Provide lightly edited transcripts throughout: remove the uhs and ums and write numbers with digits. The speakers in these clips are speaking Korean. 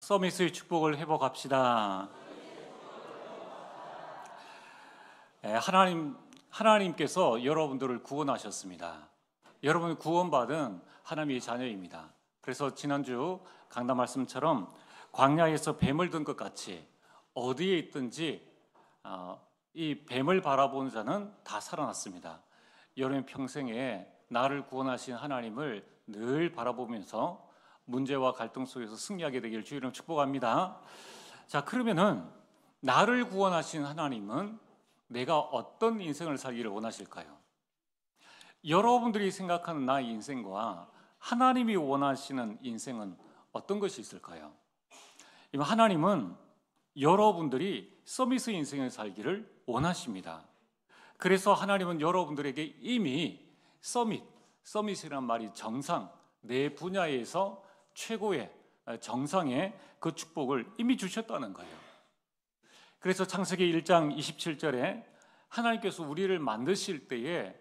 서밋의 축복을 회복합시다. 하나님께서 여러분들을 구원하셨습니다. 여러분 구원받은 하나님의 자녀입니다. 그래서 지난주 강단 말씀처럼 광야에서 뱀을 든 것 같이 어디에 있든지 이 뱀을 바라보는 자는 다 살아났습니다. 여러분 평생에 나를 구원하신 하나님을 늘 바라보면서 문제와 갈등 속에서 승리하게 되기를 주의 이름으로 축복합니다. 자, 그러면은 나를 구원하신 하나님은 내가 어떤 인생을 살기를 원하실까요? 여러분들이 생각하는 나의 인생과 하나님이 원하시는 인생은 어떤 것이 있을까요? 하나님은 여러분들이 서밋의 인생을 살기를 원하십니다. 그래서 하나님은 여러분들에게 이미 서밋이라는 말이 정상, 내 분야에서 최고의 정상의 그 축복을 이미 주셨다는 거예요. 그래서 창세기 1장 27절에 하나님께서 우리를 만드실 때에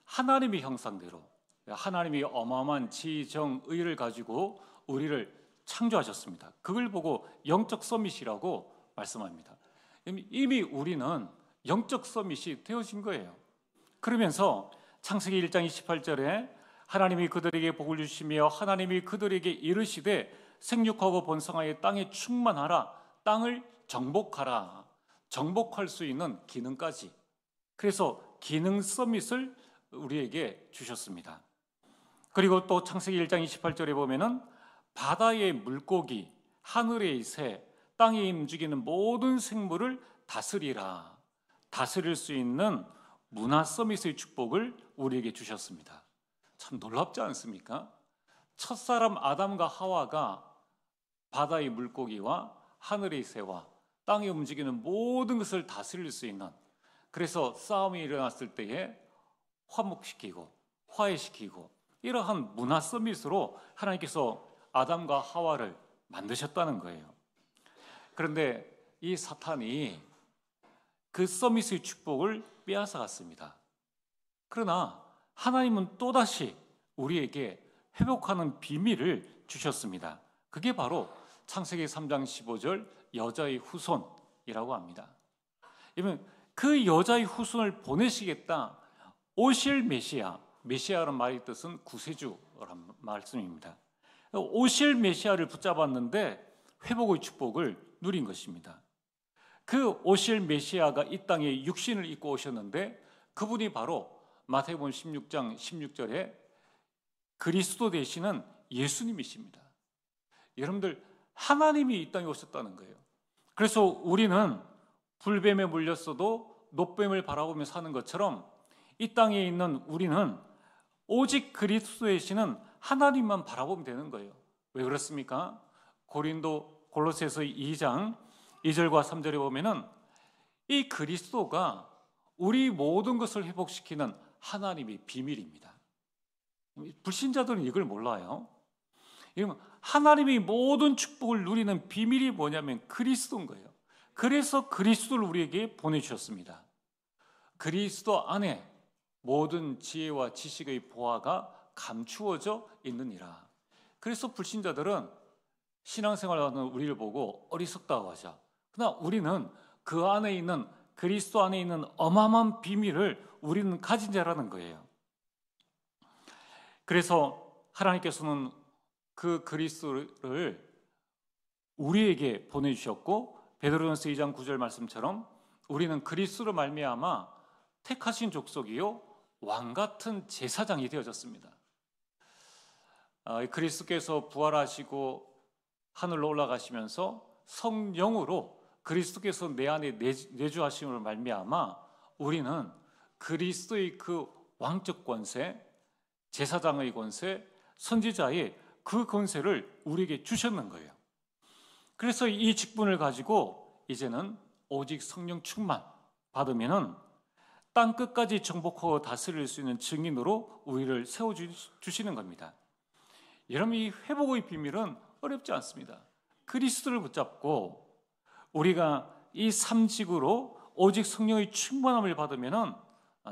하나님의 형상대로 하나님이 어마어마한 지, 정, 의를 가지고 우리를 창조하셨습니다. 그걸 보고 영적 서밋이라고 말씀합니다. 이미 우리는 영적 서밋이 되어진 거예요. 그러면서 창세기 1장 28절에 하나님이 그들에게 복을 주시며 하나님이 그들에게 이르시되 생육하고 번성하여 땅에 충만하라, 땅을 정복하라. 정복할 수 있는 기능까지. 그래서 기능 서밋을 우리에게 주셨습니다. 그리고 또 창세기 1장 28절에 보면은 바다의 물고기, 하늘의 새, 땅에 움직이는 모든 생물을 다스리라. 다스릴 수 있는 문화 서밋의 축복을 우리에게 주셨습니다. 참 놀랍지 않습니까? 첫사람 아담과 하와가 바다의 물고기와 하늘의 새와 땅에 움직이는 모든 것을 다스릴 수 있는, 그래서 싸움이 일어났을 때에 화목시키고 화해시키고 이러한 문화 서밋으로 하나님께서 아담과 하와를 만드셨다는 거예요. 그런데 이 사탄이 그 서밋의 축복을 빼앗아갔습니다. 그러나 하나님은 또다시 우리에게 회복하는 비밀을 주셨습니다. 그게 바로 창세기 3장 15절 여자의 후손이라고 합니다. 그 여자의 후손을 보내시겠다. 오실 메시아, 메시아라는 말의 뜻은 구세주라는 말씀입니다. 오실 메시아를 붙잡았는데 회복의 축복을 누린 것입니다. 그 오실 메시아가 이 땅에 육신을 입고 오셨는데 그분이 바로 마태복음 16장 16절에 그리스도 되시는 예수님이십니다. 여러분들 하나님이 이 땅에 오셨다는 거예요. 그래서 우리는 불뱀에 물렸어도 노뱀을 바라보며 사는 것처럼 이 땅에 있는 우리는 오직 그리스도 되시는 하나님만 바라보면 되는 거예요. 왜 그렇습니까? 골로새서 2장 2절과 3절에 보면은 이 그리스도가 우리 모든 것을 회복시키는 하나님의 비밀입니다. 불신자들은 이걸 몰라요. 하나님이 모든 축복을 누리는 비밀이 뭐냐면 그리스도인 거예요. 그래서 그리스도를 우리에게 보내주셨습니다. 그리스도 안에 모든 지혜와 지식의 보화가 감추어져 있느니라. 그래서 불신자들은 신앙생활하는 우리를 보고 어리석다고 하죠. 그러나 우리는 그 안에 있는 그리스도 안에 있는 어마어마한 비밀을 우리는 가진 자라는 거예요. 그래서 하나님께서는 그 그리스도를 우리에게 보내주셨고 베드로전서 2장 9절 말씀처럼 우리는 그리스도로 말미암아 택하신 족속이요 왕같은 제사장이 되어졌습니다. 그리스도께서 부활하시고 하늘로 올라가시면서 성령으로 그리스도께서 내 안에 내주하심으로 말미암아 우리는 그리스도의 그 왕적 권세, 제사장의 권세, 선지자의 그 권세를 우리에게 주셨는 거예요. 그래서 이 직분을 가지고 이제는 오직 성령 충만 받으면은 땅 끝까지 정복하고 다스릴 수 있는 증인으로 우리를 세워주시는 겁니다. 여러분, 이 회복의 비밀은 어렵지 않습니다. 그리스도를 붙잡고 우리가 이 삼직으로 오직 성령의 충만함을 받으면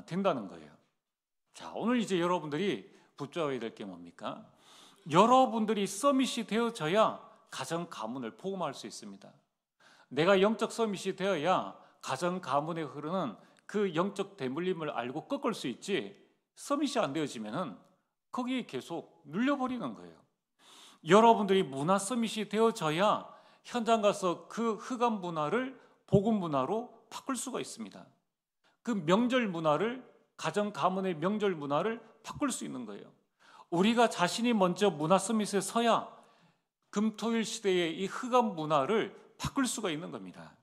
된다는 거예요. 자, 오늘 이제 여러분들이 붙잡아야 될 게 뭡니까? 여러분들이 서밋이 되어져야 가정 가문을 복음할 수 있습니다. 내가 영적 서밋이 되어야 가정 가문에 흐르는 그 영적 대물림을 알고 꺾을 수 있지, 서밋이 안 되어지면은 거기에 계속 눌려버리는 거예요. 여러분들이 문화 서밋이 되어져야 현장 가서 그 흑암 문화를 복음 문화로 바꿀 수가 있습니다. 그 명절 문화를, 가정 가문의 명절 문화를 바꿀 수 있는 거예요. 우리가 자신이 먼저 문화 서밋에 서야 금토일 시대의 이 흑암 문화를 바꿀 수가 있는 겁니다.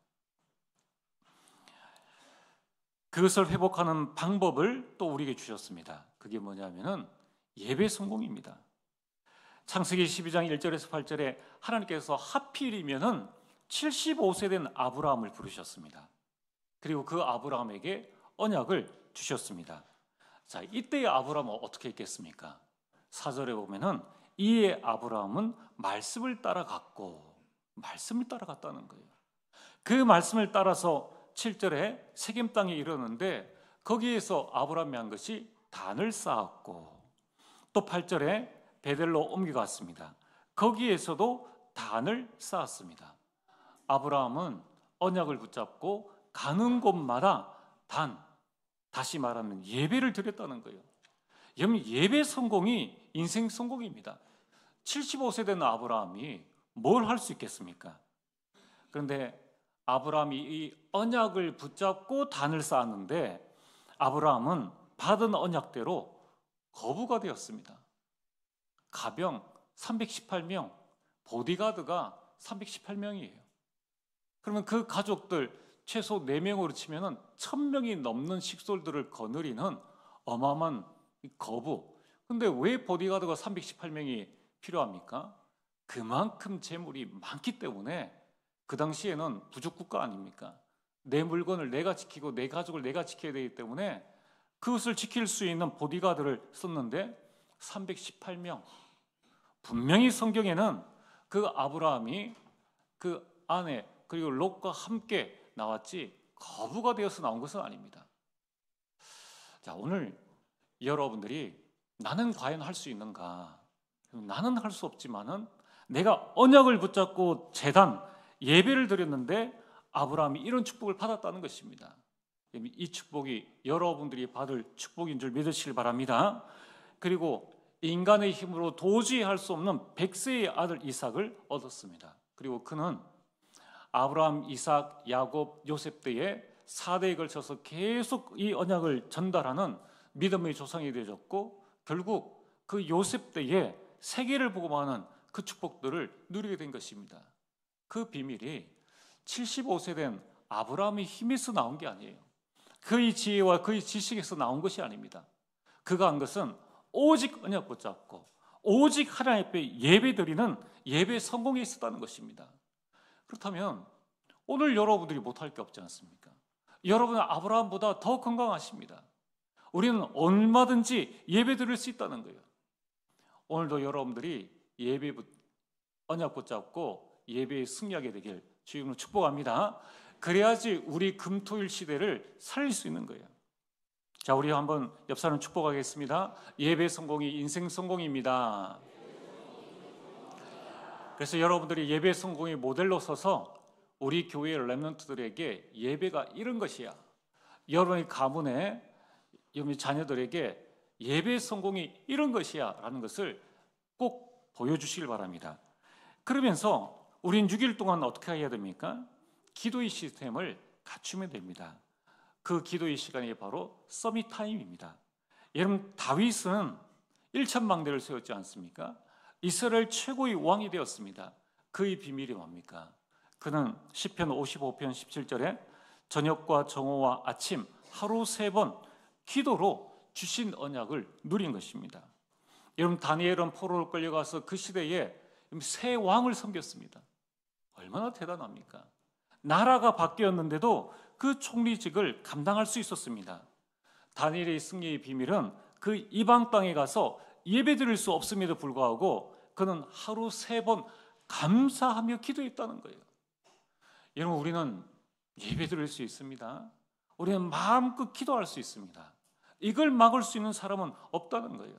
그것을 회복하는 방법을 또 우리에게 주셨습니다. 그게 뭐냐면은 예배 성공입니다. 창세기 12장 1절에서 8절에 하나님께서 하필이면은 75세 된 아브라함을 부르셨습니다. 그리고 그 아브라함에게 언약을 주셨습니다. 자, 이때의 아브라함은 어떻게 했겠습니까? 4절에 보면은 이에 아브라함은 말씀을 따라갔고, 말씀을 따라갔다는 거예요. 그 말씀을 따라서 7절에 세겜 땅에 이르는데 거기에서 아브라함이 한 것이 단을 쌓았고, 또 8절에 베델로 옮겨갔습니다. 거기에서도 단을 쌓았습니다. 아브라함은 언약을 붙잡고 가는 곳마다 다시 말하면 예배를 드렸다는 거예요. 여러분, 예배 성공이 인생 성공입니다. 75세 된 아브라함이 뭘 할 수 있겠습니까? 그런데 아브라함이 이 언약을 붙잡고 단을 쌓았는데 아브라함은 받은 언약대로 거부가 되었습니다. 가병 318명, 보디가드가 318명이에요. 그러면 그 가족들 최소 4명으로 치면 1000명이 넘는 식솔들을 거느리는 어마어마한 거부. 근데 왜 보디가드가 318명이 필요합니까? 그만큼 재물이 많기 때문에. 그 당시에는 부족국가 아닙니까? 내 물건을 내가 지키고 내 가족을 내가 지켜야 되기 때문에 그것을 지킬 수 있는 보디가드를 썼는데 318명. 분명히 성경에는 그 아브라함이 그 아내 그리고 롯과 함께 나왔지 거부가 되어서 나온 것은 아닙니다. 자, 오늘 여러분들이 나는 과연 할 수 있는가? 나는 할 수 없지만은 내가 언약을 붙잡고 예배를 드렸는데 아브라함이 이런 축복을 받았다는 것입니다. 이 축복이 여러분들이 받을 축복인 줄 믿으시길 바랍니다. 그리고 인간의 힘으로 도저히 할 수 없는 100세의 아들 이삭을 얻었습니다. 그리고 그는 아브라함, 이삭, 야곱, 요셉 때에 4대에 걸쳐서 계속 이 언약을 전달하는 믿음의 조상이 되어졌고, 결국 그 요셉 때에 세계를 복음하는 그 축복들을 누리게 된 것입니다. 그 비밀이 75세 된 아브라함의 힘에서 나온 게 아니에요. 그의 지혜와 그의 지식에서 나온 것이 아닙니다. 그가 한 것은 오직 언약 붙잡고 오직 하나님 앞에 예배드리는 예배 성공에 있었다는 것입니다. 그렇다면 오늘 여러분들이 못할 게 없지 않습니까? 여러분은 아브라함보다 더 건강하십니다. 우리는 얼마든지 예배드릴 수 있다는 거예요. 오늘도 여러분들이 언약 붙잡고 예배에 승리하게 되길 주님으로 축복합니다. 그래야지 우리 금토일 시대를 살릴 수 있는 거예요. 자, 우리 한번 옆 사람 축복하겠습니다. 예배 성공이 인생 성공입니다. 그래서 여러분들이 예배 성공의 모델로 서서 우리 교회 렘넌트들에게 예배가 이런 것이야, 여러분의 가문에 여러분의 자녀들에게 예배 성공이 이런 것이야 라는 것을 꼭 보여주시길 바랍니다. 그러면서 우린 6일 동안 어떻게 해야 됩니까? 기도의 시스템을 갖추면 됩니다. 그 기도의 시간이 바로 서밋 타임입니다. 여러분, 다윗은 1000망대를 세웠지 않습니까? 이스라엘 최고의 왕이 되었습니다. 그의 비밀이 뭡니까? 그는 시편 55편 17절에 저녁과 정오와 아침 하루 3번 기도로 주신 언약을 누린 것입니다. 여러분, 다니엘은 포로로 끌려가서 그 시대에 새 왕을 섬겼습니다. 얼마나 대단합니까? 나라가 바뀌었는데도 그 총리직을 감당할 수 있었습니다. 다니엘의 승리의 비밀은 그 이방 땅에 가서 예배드릴 수 없음에도 불구하고 그는 하루 3번 감사하며 기도했다는 거예요. 여러분, 우리는 예배드릴 수 있습니다. 우리는 마음껏 기도할 수 있습니다. 이걸 막을 수 있는 사람은 없다는 거예요.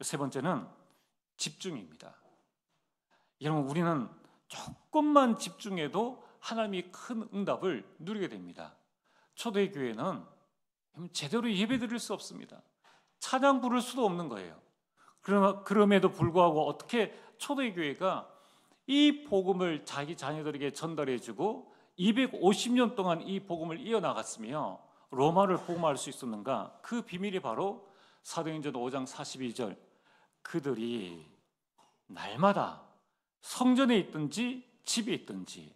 세 번째는 집중입니다. 여러분, 우리는 조금만 집중해도 하나님이 큰 응답을 누리게 됩니다. 초대교회는 제대로 예배드릴 수 없습니다. 찬양 부를 수도 없는 거예요. 그럼에도 불구하고 어떻게 초대교회가 이 복음을 자기 자녀들에게 전달해주고 250년 동안 이 복음을 이어나갔으며 로마를 복음할 수 있었는가? 그 비밀이 바로 사도행전 5장 42절, 그들이 날마다 성전에 있든지 집에 있든지,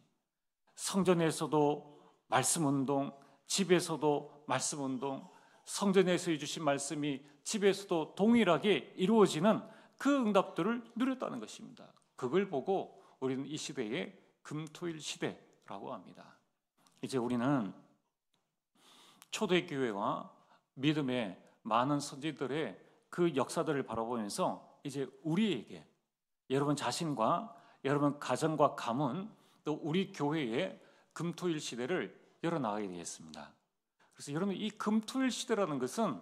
성전에서도 말씀운동, 집에서도 말씀운동, 성전에서 해주신 말씀이 집에서도 동일하게 이루어지는 그 응답들을 누렸다는 것입니다. 그걸 보고 우리는 이 시대에 금토일 시대라고 합니다. 이제 우리는 초대교회와 믿음의 많은 선지들의 그 역사들을 바라보면서 이제 우리에게, 여러분 자신과 여러분 가정과 가문, 또 우리 교회의 금토일 시대를 열어나가게 되겠습니다. 그래서 여러분, 이 금토일 시대라는 것은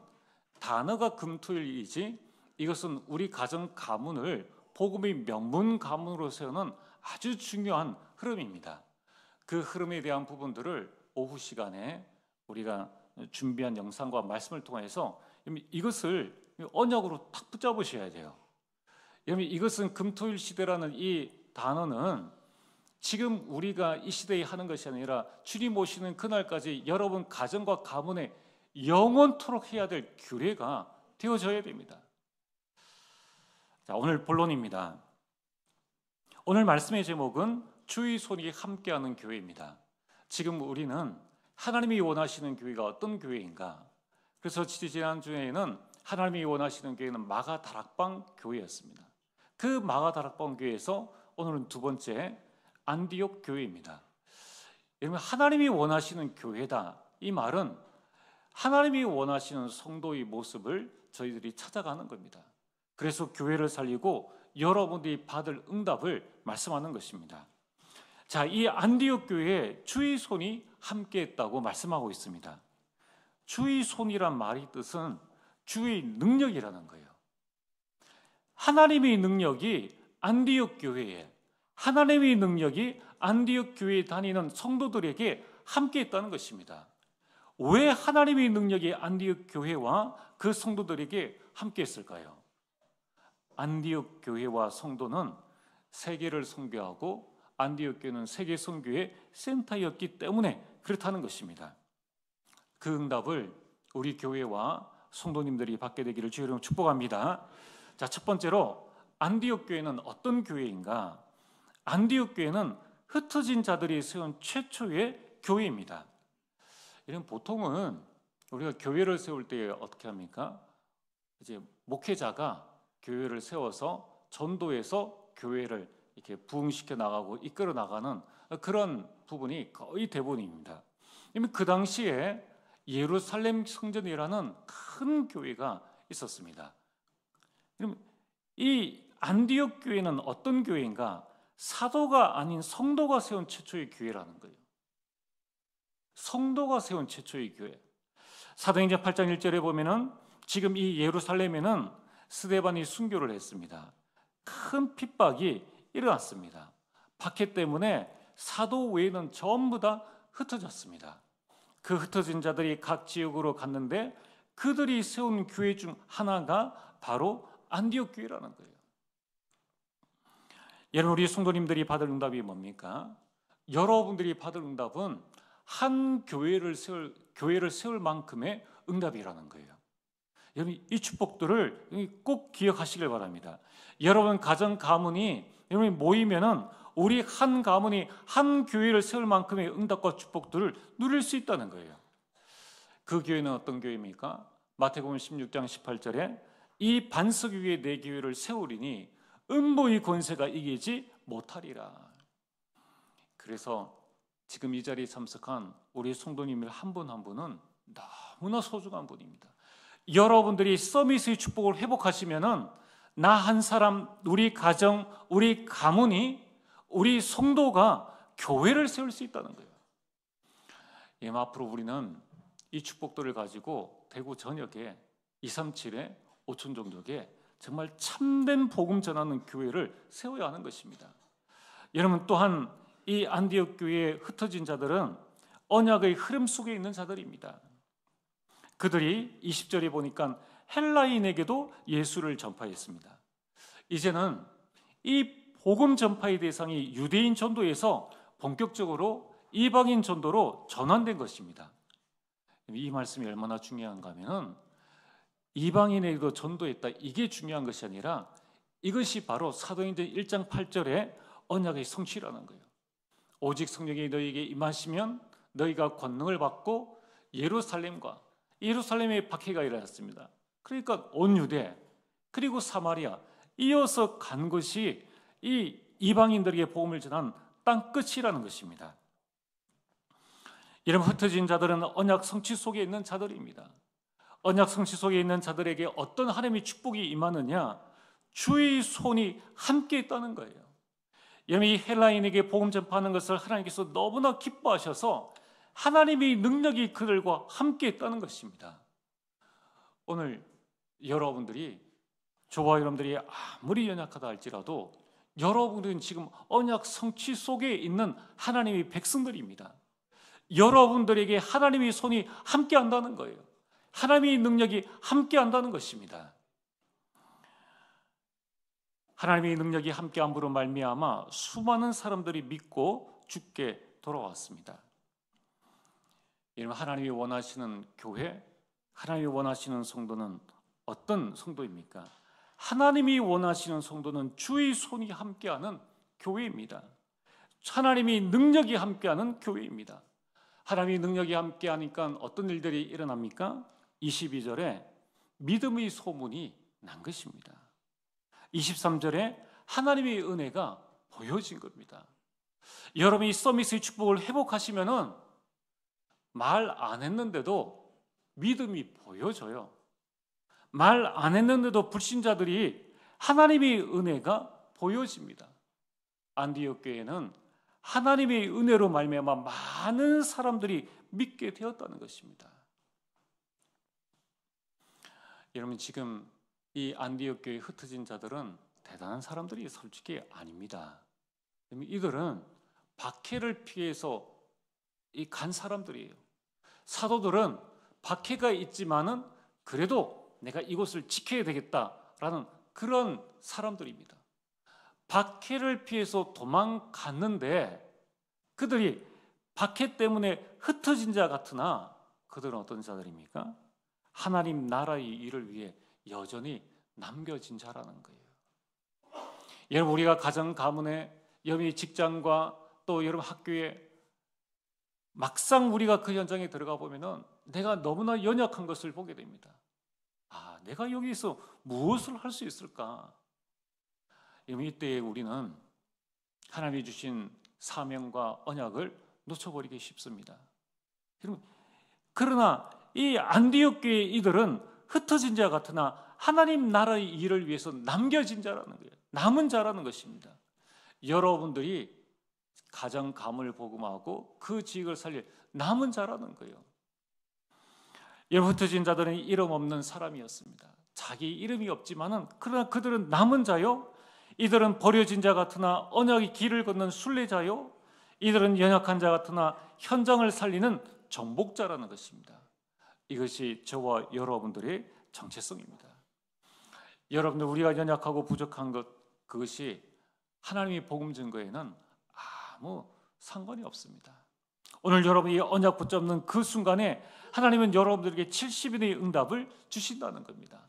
단어가 금토일이지, 이것은 우리 가정 가문을 복음의 명문 가문으로 세우는 아주 중요한 흐름입니다. 그 흐름에 대한 부분들을 오후 시간에 우리가 준비한 영상과 말씀을 통해서 이것을 언약으로 탁 붙잡으셔야 돼요. 여러분, 이것은 금토일 시대라는 이 단어는 지금 우리가 이 시대에 하는 것이 아니라 주님 오시는 그날까지 여러분 가정과 가문에 영원토록 해야 될 규례가 되어져야 됩니다. 자, 오늘 본론입니다. 오늘 말씀의 제목은 주의 손이 함께하는 교회입니다. 지금 우리는 하나님이 원하시는 교회가 어떤 교회인가? 그래서 지난주에는 하나님이 원하시는 교회는 마가 다락방 교회였습니다. 그 마가 다락방 교회에서 오늘은 두 번째 안디옥 교회입니다. 여러분, 하나님이 원하시는 교회다, 이 말은 하나님이 원하시는 성도의 모습을 저희들이 찾아가는 겁니다. 그래서 교회를 살리고 여러분들이 받을 응답을 말씀하는 것입니다. 자, 이 안디옥 교회에 주의 손이 함께했다고 말씀하고 있습니다. 주의 손이란 말의 뜻은 주의 능력이라는 거예요. 하나님의 능력이 안디옥 교회에, 하나님의 능력이 안디옥 교회에 다니는 성도들에게 함께했다는 것입니다. 왜 하나님의 능력이 안디옥 교회와 그 성도들에게 함께했을까요? 안디옥 교회와 성도는 세계를 선교하고 안디옥 교회는 세계 선교의 센터였기 때문에 그렇다는 것입니다. 그 응답을 우리 교회와 성도님들이 받게 되기를 주의 이름으로 축복합니다. 자, 첫 번째로 안디옥 교회는 어떤 교회인가? 안디옥 교회는 흩어진 자들이 세운 최초의 교회입니다. 이런 보통은 우리가 교회를 세울 때 어떻게 합니까? 이제 목회자가 교회를 세워서 전도해서 교회를 이렇게 부흥시켜 나가고 이끌어 나가는 그런 부분이 거의 대부분입니다. 이미 그 당시에 예루살렘 성전이라는 큰 교회가 있었습니다. 그럼 이 안디옥 교회는 어떤 교회인가? 사도가 아닌 성도가 세운 최초의 교회라는 거예요. 성도가 세운 최초의 교회. 사도행전 8장 1절에 보면은 지금 이 예루살렘에는 스데반이 순교를 했습니다. 큰 핍박이 일어났습니다. 박해 때문에 사도 외에는 전부 다 흩어졌습니다. 그 흩어진 자들이 각 지역으로 갔는데 그들이 세운 교회 중 하나가 바로 안디옥 교회라는 거예요. 여러분, 우리 성도님들이 받을 응답이 뭡니까? 여러분들이 받을 응답은 한 교회를 세울 만큼의 응답이라는 거예요. 여러분, 이 축복들을 꼭 기억하시길 바랍니다. 여러분 가정 가문이 여러분이 모이면은 우리 한 가문이 한 교회를 세울 만큼의 응답과 축복들을 누릴 수 있다는 거예요. 그 교회는 어떤 교회입니까? 마태복음 16장 18절에 이 반석 위에 내 교회를 세우리니 음부의 권세가 이기지 못하리라. 그래서 지금 이 자리에 참석한 우리 성도님들 한 분 한 분은 너무나 소중한 분입니다. 여러분들이 서밋의 축복을 회복하시면은 나 한 사람, 우리 가정, 우리 가문이, 우리 성도가 교회를 세울 수 있다는 거예요. 앞으로 우리는 이 축복들을 가지고 대구 전역에 237에 5천 정도에 정말 참된 복음 전하는 교회를 세워야 하는 것입니다. 여러분, 또한 이 안디옥 교회에 흩어진 자들은 언약의 흐름 속에 있는 자들입니다. 그들이 20절에 보니까 헬라인에게도 예수를 전파했습니다. 이제는 이 복음 전파의 대상이 유대인 전도에서 본격적으로 이방인 전도로 전환된 것입니다. 이 말씀이 얼마나 중요한가 하면은 이방인에게도 전도했다, 이게 중요한 것이 아니라 이것이 바로 사도행전 1장 8절의 언약의 성취라는 거예요. 오직 성령이 너희에게 임하시면 너희가 권능을 받고 예루살렘에 박해가 일어났습니다. 그러니까 온 유대 그리고 사마리아 이어서 간 것이 이 이방인들에게 복음을 전한 땅 끝이라는 것입니다. 이런 흩어진 자들은 언약 성취 속에 있는 자들입니다. 언약 성취 속에 있는 자들에게 어떤 하나님의 축복이 임하느냐? 주의 손이 함께 있다는 거예요. 여러분, 이 헬라인에게 복음 전파하는 것을 하나님께서 너무나 기뻐하셔서 하나님의 능력이 그들과 함께 있다는 것입니다. 오늘 여러분들이, 저와 여러분들이 아무리 연약하다 할지라도 여러분들은 지금 언약 성취 속에 있는 하나님의 백성들입니다. 여러분들에게 하나님의 손이 함께 한다는 거예요. 하나님의 능력이 함께 한다는 것입니다. 하나님의 능력이 함께함으로 말미암아 수많은 사람들이 믿고 죽게 돌아왔습니다. 여러분, 하나님이 원하시는 교회, 하나님이 원하시는 성도는 어떤 성도입니까? 하나님이 원하시는 성도는 주의 손이 함께하는 교회입니다. 하나님이 능력이 함께하는 교회입니다. 하나님이 능력이 함께하니까 어떤 일들이 일어납니까? 22절에 믿음의 소문이 난 것입니다. 23절에 하나님의 은혜가 보여진 겁니다. 여러분이 서밋의 축복을 회복하시면은 말 안 했는데도 믿음이 보여져요. 말 안 했는데도 불신자들이 하나님의 은혜가 보여집니다. 안디옥 교회는 하나님의 은혜로 말미암아 많은 사람들이 믿게 되었다는 것입니다. 여러분, 지금 이 안디옥 교회에 흩어진 자들은 대단한 사람들이 솔직히 아닙니다. 이들은 박해를 피해서 간 사람들이에요. 사도들은 박해가 있지만은 그래도 내가 이곳을 지켜야 되겠다라는 그런 사람들입니다. 박해를 피해서 도망갔는데 그들이 박해 때문에 흩어진 자 같으나 그들은 어떤 자들입니까? 하나님 나라의 일을 위해 여전히 남겨진 자라는 거예요. 여러분, 우리가 가정 가문에, 여러분의 직장과 또 여러분 학교에 막상 우리가 그 현장에 들어가 보면은 내가 너무나 연약한 것을 보게 됩니다. 내가 여기서 무엇을 할 수 있을까? 이때에 우리는 하나님이 주신 사명과 언약을 놓쳐버리기 쉽습니다. 그러나 이 안디옥 교회 이들은 흩어진 자 같으나 하나님 나라의 일을 위해서 남겨진 자라는 거예요. 남은 자라는 것입니다. 여러분들이 가정 가문을 복음하고 그 지역을 살릴 남은 자라는 거예요. 여러분, 흩어진 자들은 이름 없는 사람이었습니다. 자기 이름이 없지만은 그러나 그들은 남은 자요. 이들은 버려진 자 같으나 언약의 길을 걷는 순례자요. 이들은 연약한 자 같으나 현장을 살리는 정복자라는 것입니다. 이것이 저와 여러분들의 정체성입니다. 여러분들, 우리가 연약하고 부족한 것, 그것이 하나님의 복음 증거에는 아무 상관이 없습니다. 오늘 여러분이 언약 붙잡는 그 순간에 하나님은 여러분들에게 70인의 응답을 주신다는 겁니다.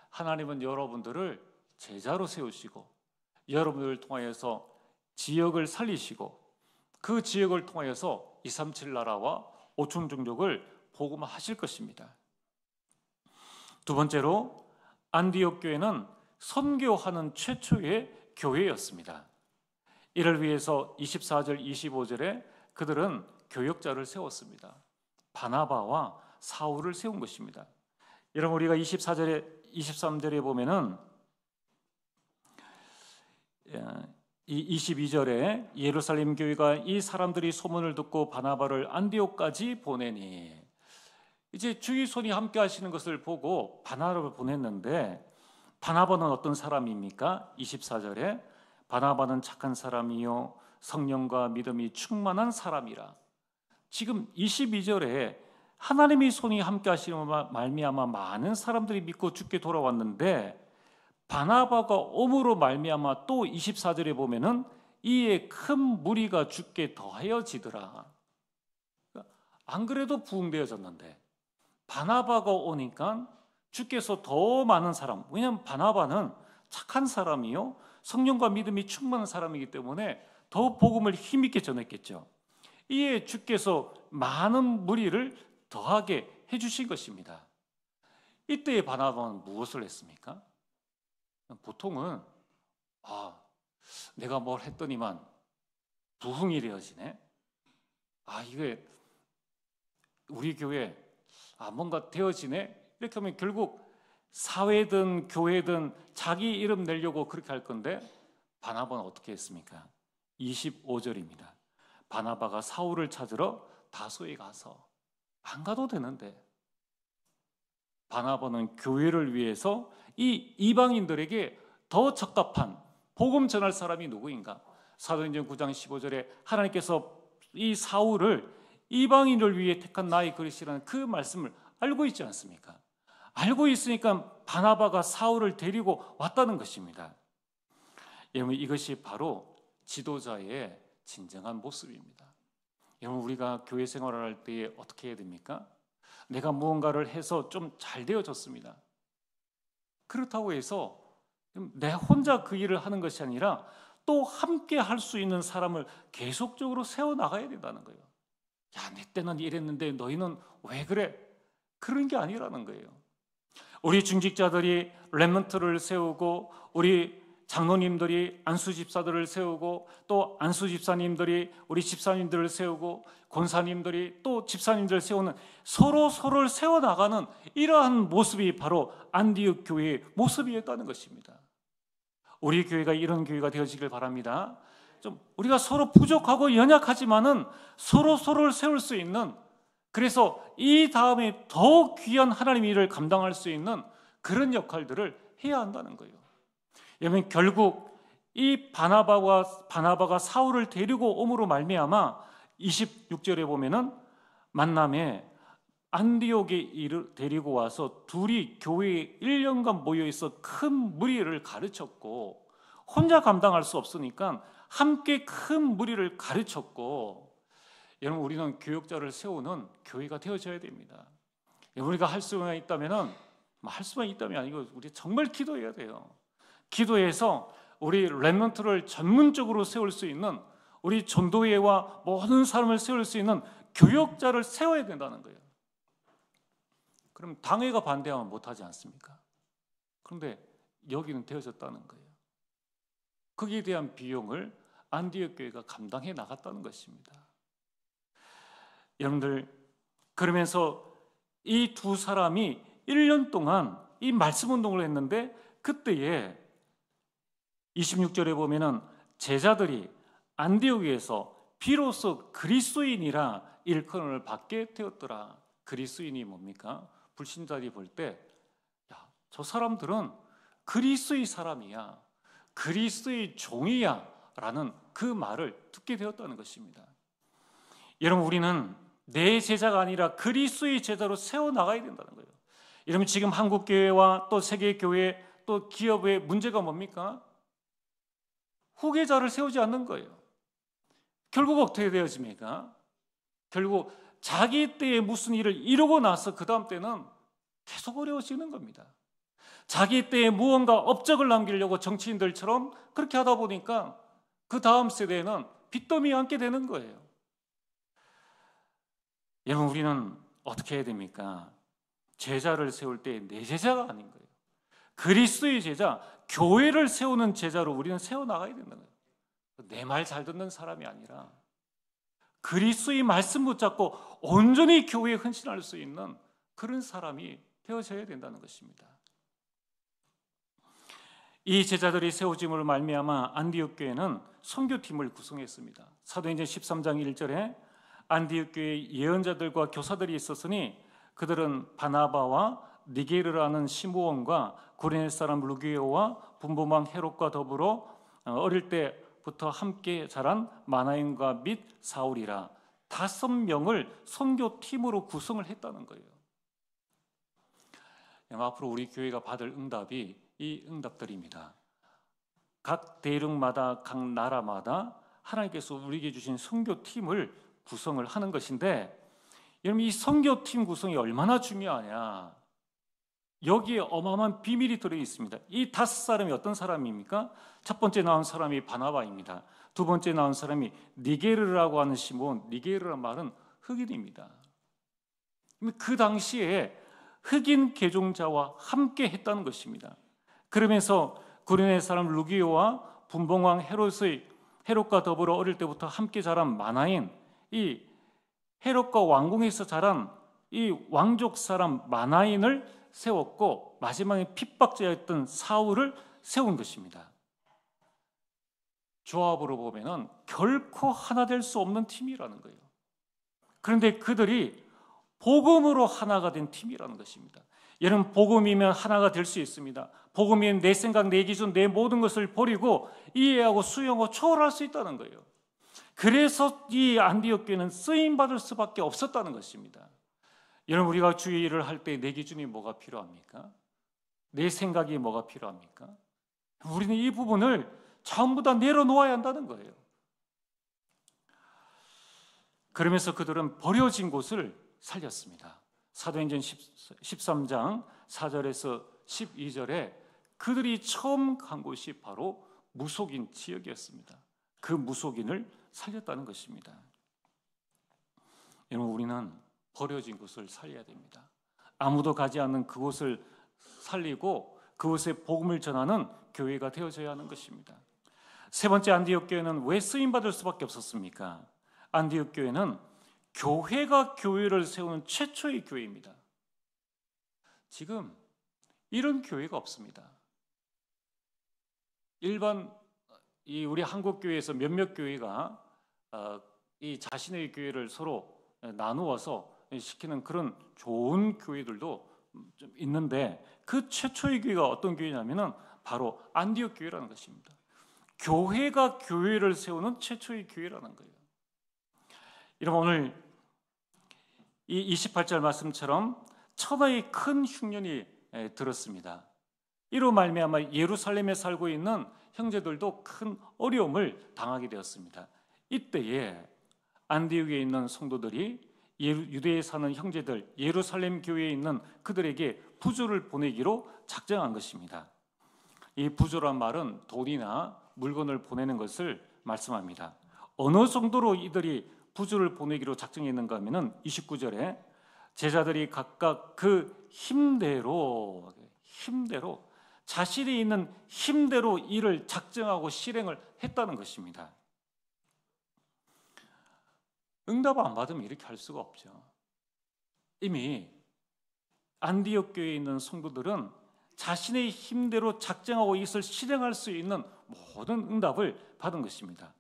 하나님은 여러분들을 제자로 세우시고 여러분들을 통하여서 지역을 살리시고 그 지역을 통하여서 237 나라와 5천 종족을 복음화하실 것입니다. 두 번째로 안디옥 교회는 선교하는 최초의 교회였습니다. 이를 위해서 24절 25절에 그들은 교역자를 세웠습니다. 바나바와 사울을 세운 것입니다. 여러분, 우리가 24절에 23절에 보면은 이 22절에 예루살렘 교회가 이 사람들이 소문을 듣고 바나바를 안디옥까지 보내니, 이제 주의 손이 함께 하시는 것을 보고 바나바를 보냈는데, 바나바는 어떤 사람입니까? 24절에 바나바는 착한 사람이요 성령과 믿음이 충만한 사람이라. 지금 22절에 하나님의 손이 함께 하시는 말미암아 많은 사람들이 믿고 죽게 돌아왔는데, 바나바가 옴으로 말미암아 또 24절에 보면은 이에 큰 무리가 죽게 더하여지더라. 안 그래도 부흥되어졌는데 바나바가 오니까 주께서 더 많은 사람, 왜냐하면 바나바는 착한 사람이요 성령과 믿음이 충만한 사람이기 때문에 더 복음을 힘있게 전했겠죠. 이에 주께서 많은 무리를 더하게 해주신 것입니다. 이때의 바나바는 무엇을 했습니까? 보통은 내가 뭘 했더니만 부흥이 되어지네. 이게 우리 교회 뭔가 되어지네. 이렇게 하면 결국 사회든 교회든 자기 이름 내려고 그렇게 할 건데, 바나바는 어떻게 했습니까? 25절입니다. 바나바가 사울을 찾으러 다소에 가서, 안 가도 되는데 바나바는 교회를 위해서 이 이방인들에게 더 적합한 복음 전할 사람이 누구인가? 사도행전 9장 15절에 하나님께서 이 사울을 이방인을 위해 택한 나의 그릇이라는 그 말씀을 알고 있지 않습니까? 알고 있으니까 바나바가 사울을 데리고 왔다는 것입니다. 여러분, 이것이 바로 지도자의 진정한 모습입니다. 여러분, 우리가 교회 생활을 할 때에 어떻게 해야 됩니까? 내가 무언가를 해서 좀 잘 되어졌습니다. 그렇다고 해서 내 혼자 그 일을 하는 것이 아니라 또 함께 할 수 있는 사람을 계속적으로 세워나가야 된다는 거예요. 내 때는 이랬는데 너희는 왜 그래? 그런 게 아니라는 거예요. 우리 중직자들이 렘넌트를 세우고, 우리 장로님들이 안수 집사들을 세우고, 또 안수 집사님들이 우리 집사님들을 세우고, 권사님들이 또 집사님들을 세우는, 서로를 세워나가는 이러한 모습이 바로 안디옥 교회의 모습이었다는 것입니다. 우리 교회가 이런 교회가 되어지길 바랍니다. 좀 우리가 서로 부족하고 연약하지만은 서로를 세울 수 있는, 그래서 이 다음에 더 귀한 하나님의 일을 감당할 수 있는 그런 역할들을 해야 한다는 거예요. 여러분, 결국 이 바나바가 사울을 데리고 옴으로 말미암아 26절에 보면은 만남에 안디옥에 데리고 와서 둘이 교회에 1년간 모여있어 큰 무리를 가르쳤고, 혼자 감당할 수 없으니까 함께 큰 무리를 가르쳤고, 여러분, 우리는 교역자를 세우는 교회가 되어져야 됩니다. 우리가 할 수만 있다면 아니고 우리 정말 기도해야 돼요. 기도해서 우리 렘넌트를 전문적으로 세울 수 있는, 우리 전도회와 모든 사람을 세울 수 있는 교역자를 세워야 된다는 거예요. 그럼 당회가 반대하면 못하지 않습니까? 그런데 여기는 되어졌다는 거예요. 거기에 대한 비용을 안디옥 교회가 감당해 나갔다는 것입니다. 여러분들, 그러면서 이 두 사람이 1년 동안 이 말씀 운동을 했는데, 그때에 26절에 보면은 제자들이 안디옥에서 비로소 그리스도인이라 일컬음을 받게 되었더라. 그리스도인이 뭡니까? 불신자들이 볼 때, 저 사람들은 그리스도의 사람이야, 그리스도의 종이야 라는 그 말을 듣게 되었다는 것입니다. 여러분, 우리는 내 제자가 아니라 그리스도의 제자로 세워나가야 된다는 거예요. 여러분, 지금 한국교회와 또 세계교회 또 기업의 문제가 뭡니까? 후계자를 세우지 않는 거예요. 결국 어떻게 되어집니까? 결국 자기 때에 무슨 일을 이루고 나서 그 다음 때는 계속 어려워지는 겁니다. 자기 때에 무언가 업적을 남기려고 정치인들처럼 그렇게 하다 보니까 그 다음 세대에는 빚더미에 앉게 되는 거예요. 여러분, 우리는 어떻게 해야 됩니까? 제자를 세울 때 내 제자가 아닌 거예요. 그리스도의 제자, 교회를 세우는 제자로 우리는 세워나가야 된다는 거예요. 내 말 잘 듣는 사람이 아니라 그리스도의 말씀 붙잡고 온전히 교회에 헌신할 수 있는 그런 사람이 되어져야 된다는 것입니다. 이 제자들이 세워짐으로 말미암아 안디옥 교회는 선교팀을 구성했습니다. 사도행전 13장 1절에 안디옥 교회에 예언자들과 교사들이 있었으니 그들은 바나바와 니게르라는 시므온과 구레네 사람 루기오와 분부왕 헤롯과 더불어 어릴 때 때부터 함께 자란 마나임과 및 사울이라 5명을 선교팀으로 구성을 했다는 거예요. 앞으로 우리 교회가 받을 응답이 이 응답들입니다. 각 대륙마다, 각 나라마다 하나님께서 우리에게 주신 선교팀을 구성을 하는 것인데, 여러분 이 선교팀 구성이 얼마나 중요하냐, 여기에 어마어마한 비밀이 들어있습니다. 이 5사람이 어떤 사람입니까? 첫 번째 나온 사람이 바나바입니다. 두 번째 나온 사람이 니게르라고 하는 시몬, 니게르란 말은 흑인입니다. 그 당시에 흑인 개종자와 함께 했다는 것입니다. 그러면서 구레네 사람 루기오와 분봉왕 헤롯과 더불어 어릴 때부터 함께 자란 마나인, 이 헤롯과 왕궁에서 자란 이 왕족 사람 마나인을 세웠고, 마지막에 핍박자였던 사울을 세운 것입니다. 조합으로 보면은 결코 하나 될 수 없는 팀이라는 거예요. 그런데 그들이 복음으로 하나가 된 팀이라는 것입니다. 여러분, 복음이면 하나가 될 수 있습니다. 복음이면 내 생각, 내 기준, 내 모든 것을 버리고 이해하고 수용하고 초월할 수 있다는 거예요. 그래서 이 안디옥 교회는 쓰임받을 수밖에 없었다는 것입니다. 여러분, 우리가 주의 일을 할 때 내 기준이 뭐가 필요합니까? 내 생각이 뭐가 필요합니까? 우리는 이 부분을 전부 다 내려놓아야 한다는 거예요. 그러면서 그들은 버려진 곳을 살렸습니다. 사도행전 13장 4절에서 12절에 그들이 처음 간 곳이 바로 무속인 지역이었습니다. 그 무속인을 살렸다는 것입니다. 여러분, 우리는 버려진 곳을 살려야 됩니다. 아무도 가지 않는 그곳을 살리고 그곳에 복음을 전하는 교회가 되어져야 하는 것입니다. 세 번째, 안디옥 교회는 왜 쓰임받을 수밖에 없었습니까? 안디옥 교회는 교회가 교회를 세우는 최초의 교회입니다. 지금 이런 교회가 없습니다. 일반 우리 한국 교회에서 몇몇 교회가 이 자신의 교회를 서로 나누어서 시키는 그런 좋은 교회들도 좀 있는데, 그 최초의 교회가 어떤 교회냐면은 바로 안디옥 교회라는 것입니다. 교회가 교회를 세우는 최초의 교회라는 거예요. 여러분, 오늘 이 28절 말씀처럼 천하의 큰 흉년이 들었습니다. 이로 말미암아 예루살렘에 살고 있는 형제들도 큰 어려움을 당하게 되었습니다. 이때에 안디옥에 있는 성도들이 유대에 사는 형제들, 예루살렘 교회에 있는 그들에게 부조를 보내기로 작정한 것입니다. 이 부조란 말은 돈이나 물건을 보내는 것을 말씀합니다. 어느 정도로 이들이 부조를 보내기로 작정했는가 하면은 29절에 제자들이 각각 그 힘대로 자신이 있는 힘대로 일을 작정하고 실행을 했다는 것입니다. 응답 안 받으면 이렇게 할 수가 없죠. 이미 안디옥 교회에 있는 성도들은 자신의 힘대로 작정하고 이것을 실행할 수 있는 모든 응답을 받은 것입니다.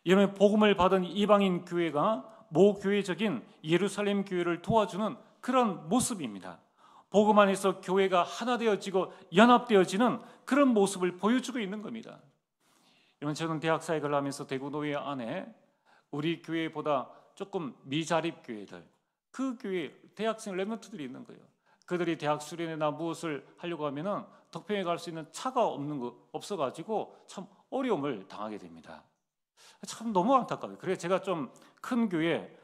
이런 복음을 받은 이방인 교회가 모교회적인 예루살렘 교회를 도와주는 그런 모습입니다. 복음 안에서 교회가 하나 되어지고 연합되어지는 그런 모습을 보여주고 있는 겁니다. 여러분, 저는 대학 사역을 하면서 대구노회 안에 우리 교회보다 조금 미자립 교회들, 그 교회 대학생 랩런트들이 있는 거예요. 그들이 대학 수련회나 무엇을 하려고 하면은 덕평에 갈 수 있는 차가 없어가지고 참 어려움을 당하게 됩니다. 참 너무 안타까워요. 그래서 제가 좀 큰 교회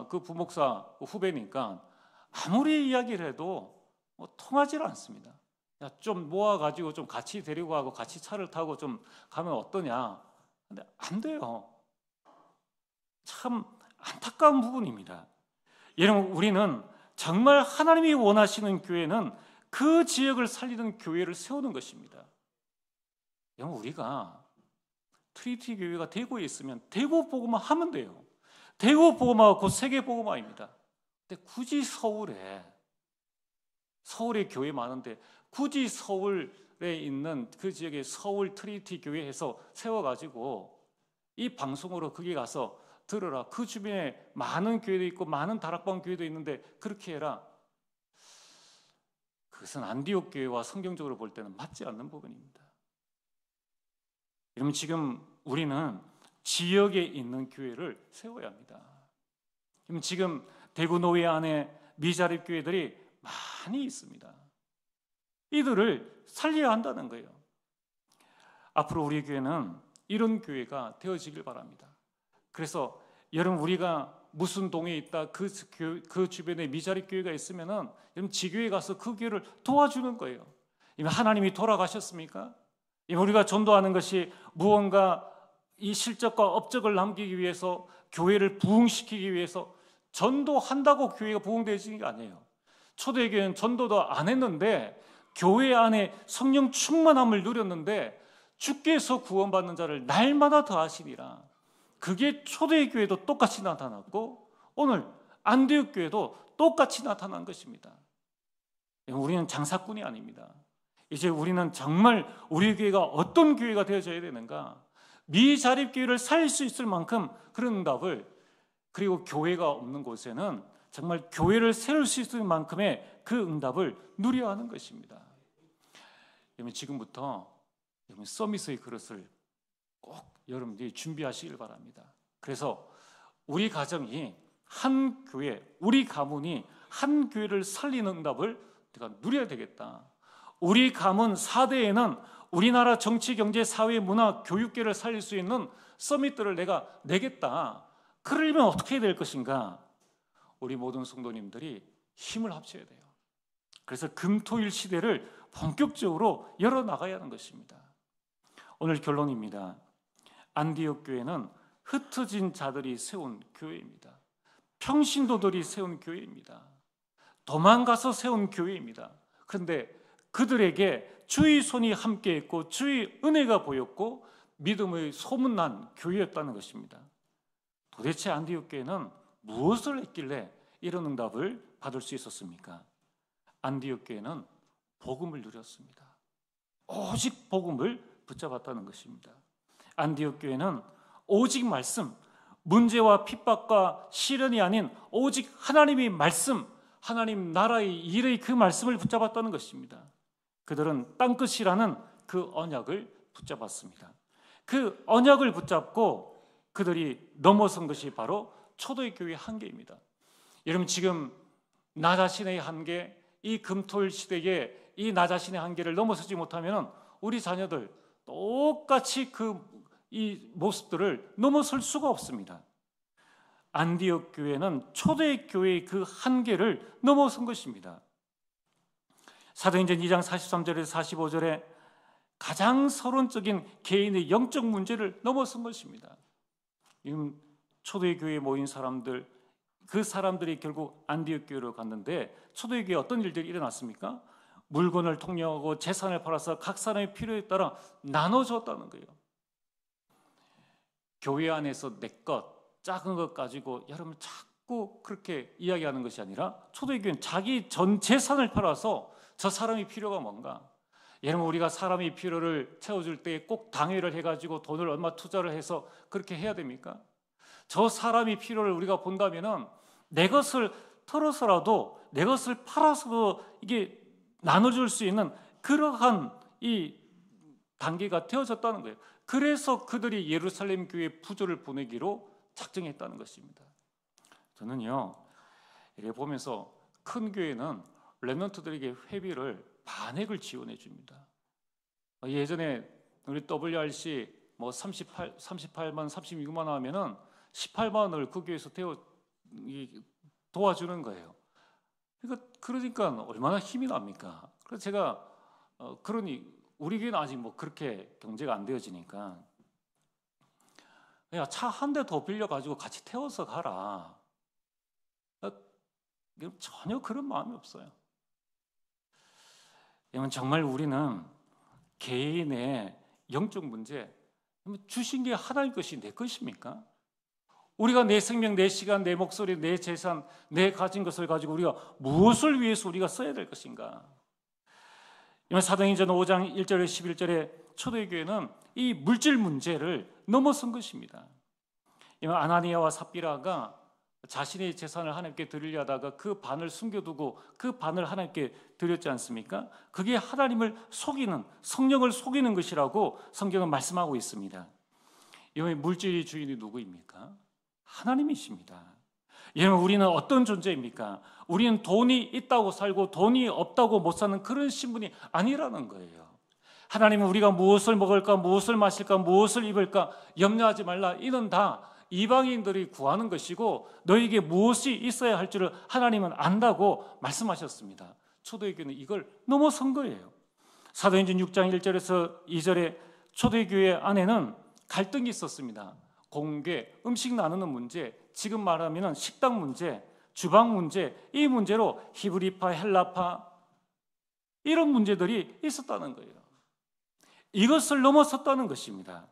그 부목사 후배니까 아무리 이야기를 해도 통하지를 않습니다. 야, 좀 모아가지고 좀 같이 데리고 가고 같이 차를 타고 좀 가면 어떠냐. 근데 안 돼요. 참 안타까운 부분입니다. 여러분, 우리는 정말 하나님이 원하시는 교회는 그 지역을 살리는 교회를 세우는 것입니다. 여러분, 우리가 트리티 교회가 대구에 있으면 대구 복음화 하면 돼요. 대구 복음화가 곧 세계 복음화입니다. 근데 굳이 서울에 교회 많은데 굳이 서울에 있는 그 지역에 서울 트리티 교회에서 세워가지고 이 방송으로 거기 가서 들어라. 그 주변에 많은 교회도 있고 많은 다락방 교회도 있는데 그렇게 해라. 그것은 안디옥 교회와 성경적으로 볼 때는 맞지 않는 부분입니다. 여러분, 지금 우리는 지역에 있는 교회를 세워야 합니다. 지금 대구 노회 안에 미자립 교회들이 많이 있습니다. 이들을 살려야 한다는 거예요. 앞으로 우리 교회는 이런 교회가 되어지길 바랍니다. 그래서 여러분, 우리가 무슨 동에 있다 그 주변에 미자립 교회가 있으면은 여러분 지교회 가서 그 교회를 도와주는 거예요. 이미 하나님이 돌아가셨습니까? 이미 우리가 전도하는 것이 무언가 이 실적과 업적을 남기기 위해서, 교회를 부흥시키기 위해서 전도한다고 교회가 부흥되어지는 게 아니에요. 초대교회는 전도도 안 했는데 교회 안에 성령 충만함을 누렸는데 주께서 구원받는 자를 날마다 더하시니라. 그게 초대교회도 똑같이 나타났고 오늘 안디옥 교회도 똑같이 나타난 것입니다. 우리는 장사꾼이 아닙니다. 이제 우리는 정말 우리 교회가 어떤 교회가 되어져야 되는가, 미자립교회를 살릴 수 있을 만큼 그런 응답을, 그리고 교회가 없는 곳에는 정말 교회를 세울 수 있을 만큼의 그 응답을 누려야 하는 것입니다. 여러분, 지금부터 서밋의 그릇을 꼭 여러분들이 준비하시길 바랍니다. 그래서 우리 가정이 한 교회, 우리 가문이 한 교회를 살리는 응답을 내가 누려야 되겠다. 우리 가문 4대에는 우리나라 정치, 경제, 사회, 문화, 교육계를 살릴 수 있는 서밋들을 내가 내겠다. 그러려면 어떻게 해야 될 것인가? 우리 모든 성도님들이 힘을 합쳐야 돼요. 그래서 금토일 시대를 본격적으로 열어나가야 하는 것입니다. 오늘 결론입니다. 안디옥 교회는 흩어진 자들이 세운 교회입니다. 평신도들이 세운 교회입니다. 도망가서 세운 교회입니다. 그런데 그들에게 주의 손이 함께했고 주의 은혜가 보였고 믿음의 소문난 교회였다는 것입니다. 도대체 안디옥 교회는 무엇을 했길래 이런 응답을 받을 수 있었습니까? 안디옥 교회는 복음을 누렸습니다. 오직 복음을 붙잡았다는 것입니다. 안디옥 교회는 오직 말씀, 문제와 핍박과 시련이 아닌 오직 하나님의 말씀, 하나님 나라의 일의 그 말씀을 붙잡았다는 것입니다. 그들은 땅끝이라는 그 언약을 붙잡았습니다. 그 언약을 붙잡고 그들이 넘어선 것이 바로 초대교회의 한계입니다. 여러분, 지금 나 자신의 한계, 이 금토일 시대에 이 나 자신의 한계를 넘어서지 못하면 우리 자녀들 똑같이 이 모습들을 넘어설 수가 없습니다. 안디옥 교회는 초대교회의 그 한계를 넘어선 것입니다. 사도행전 2장 43절에서 45절에 가장 서론적인 개인의 영적 문제를 넘어선 것입니다. 지금 초대교회에 모인 사람들, 그 사람들이 결국 안디옥 교회로 갔는데 초대교회에 어떤 일들이 일어났습니까? 물건을 통용하고 재산을 팔아서 각 사람의 필요에 따라 나눠줬다는 거예요. 교회 안에서 내 것, 작은 것 가지고 여러분 자꾸 그렇게 이야기하는 것이 아니라 초대교회는 자기 전 재산을 팔아서 저 사람이 필요가 뭔가, 여러분 우리가 사람의 필요를 채워줄 때 꼭 당회를 해가지고 돈을 얼마 투자를 해서 그렇게 해야 됩니까? 저 사람이 필요를 우리가 본다면은 내 것을 털어서라도 내 것을 팔아서도 이게 나눠줄 수 있는 그러한 이 단계가 되어졌다는 거예요. 그래서 그들이 예루살렘 교회 부조를 보내기로 작정했다는 것입니다. 저는요, 이렇게 보면서 큰 교회는 렘넌트들에게 회비를 반액을 지원해 줍니다. 예전에 우리 WRC 뭐 38만, 36만 원 하면은 18만 원을 그 교회에서 도와주는 거예요. 그러니까 얼마나 힘이 납니까? 그래서 제가 그러니 우리 교회는 아직 뭐 그렇게 경제가 안 되어지니까 야, 차 한 대 더 빌려가지고 같이 태워서 가라. 전혀 그런 마음이 없어요. 정말 우리는 개인의 영적 문제, 주신 게 하나님 것이 내 것입니까? 우리가 내 생명, 내 시간, 내 목소리, 내 재산, 내 가진 것을 가지고 우리가 무엇을 위해서 우리가 써야 될 것인가? 사도행전 5장 1절에 11절에 초대교회는 이 물질 문제를 넘어선 것입니다. 아나니아와 삽비라가 자신의 재산을 하나님께 드리려 하다가 그 반을 숨겨두고 그 반을 하나님께 드렸지 않습니까? 그게 하나님을 속이는, 성령을 속이는 것이라고 성경은 말씀하고 있습니다. 이 물질의 주인이 누구입니까? 하나님이십니다. 여러분, 우리는 어떤 존재입니까? 우리는 돈이 있다고 살고 돈이 없다고 못 사는 그런 신분이 아니라는 거예요. 하나님은 우리가 무엇을 먹을까, 무엇을 마실까, 무엇을 입을까 염려하지 말라. 이는 다 이방인들이 구하는 것이고 너에게 무엇이 있어야 할 줄을 하나님은 안다고 말씀하셨습니다. 초대교회는 이걸 넘어선 거예요. 사도행전 6장 1절에서 2절에 초대교회 안에는 갈등이 있었습니다. 공개, 음식 나누는 문제, 지금 말하면 식당 문제, 주방 문제, 이 문제로 히브리파, 헬라파 이런 문제들이 있었다는 거예요. 이것을 넘어섰다는 것입니다.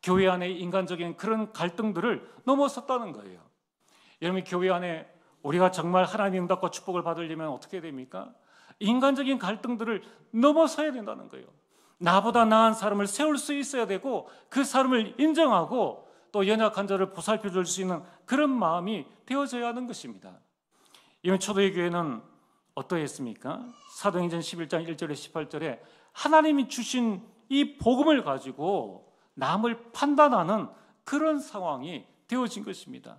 교회 안에 인간적인 그런 갈등들을 넘어섰다는 거예요. 여러분, 교회 안에 우리가 정말 하나님의 응답과 축복을 받으려면 어떻게 됩니까? 인간적인 갈등들을 넘어서야 된다는 거예요. 나보다 나은 사람을 세울 수 있어야 되고 그 사람을 인정하고 또 연약한 자를 보살펴 줄 수 있는 그런 마음이 되어져야 하는 것입니다. 이번 초대의 교회는 어떠했습니까? 사도행전 11장 1절에 18절에 하나님이 주신 이 복음을 가지고 남을 판단하는 그런 상황이 되어진 것입니다.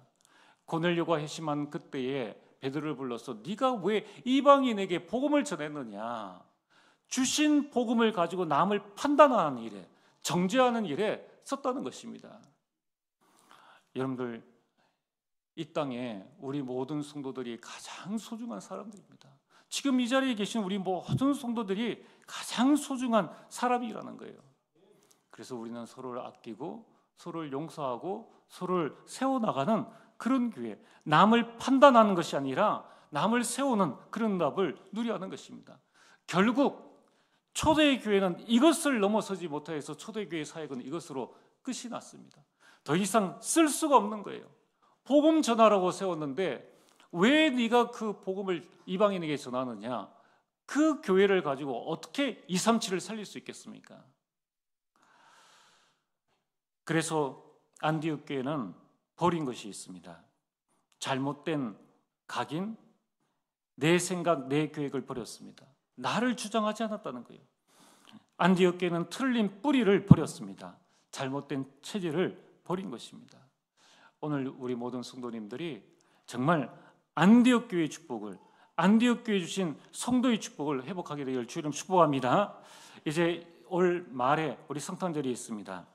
고넬료가 회심한 그때에 베드로를 불러서 네가 왜 이방인에게 복음을 전했느냐? 주신 복음을 가지고 남을 판단하는 일에, 정죄하는 일에 썼다는 것입니다. 여러분들, 이 땅에 우리 모든 성도들이 가장 소중한 사람들입니다. 지금 이 자리에 계신 우리 모든 성도들이 가장 소중한 사람이라는 거예요. 그래서 우리는 서로를 아끼고 서로를 용서하고 서로를 세워나가는 그런 교회, 남을 판단하는 것이 아니라 남을 세우는 그런 답을 누려야 하는 것입니다. 결국 초대의 교회는 이것을 넘어서지 못해서 초대교회의 사역은 이것으로 끝이 났습니다. 더 이상 쓸 수가 없는 거예요. 복음 전하라고 세웠는데 왜 네가 그 복음을 이방인에게 전하느냐? 그 교회를 가지고 어떻게 237을 살릴 수 있겠습니까? 그래서 안디옥 교회는 버린 것이 있습니다. 잘못된 각인, 내 생각, 내 계획을 버렸습니다. 나를 주장하지 않았다는 거예요. 안디옥 교회는 틀린 뿌리를 버렸습니다. 잘못된 체질을 버린 것입니다. 오늘 우리 모든 성도님들이 정말 안디옥 교회의 축복을, 안디옥 교회 주신 성도의 축복을 회복하게 되길 주님 축복합니다. 이제 올 말에 우리 성탄절이 있습니다.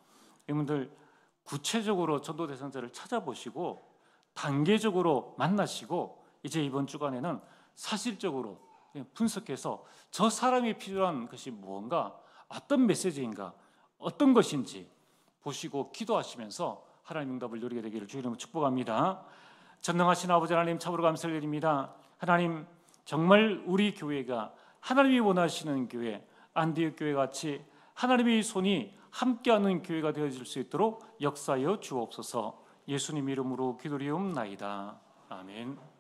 여러분들 구체적으로 전도 대상자를 찾아보시고 단계적으로 만나시고 이제 이번 주간에는 사실적으로 분석해서 저 사람이 필요한 것이 무언가, 어떤 메시지인가, 어떤 것인지 보시고 기도하시면서 하나님 응답을 누리게 되기를 주의 이름으로 축복합니다. 전능하신 아버지 하나님, 참으로 감사를 드립니다. 하나님, 정말 우리 교회가 하나님이 원하시는 교회, 안디옥 교회 같이 하나님의 손이 함께하는 교회가 되어질 수 있도록 역사하여 주옵소서. 예수님 이름으로 기도리옵나이다. 아멘.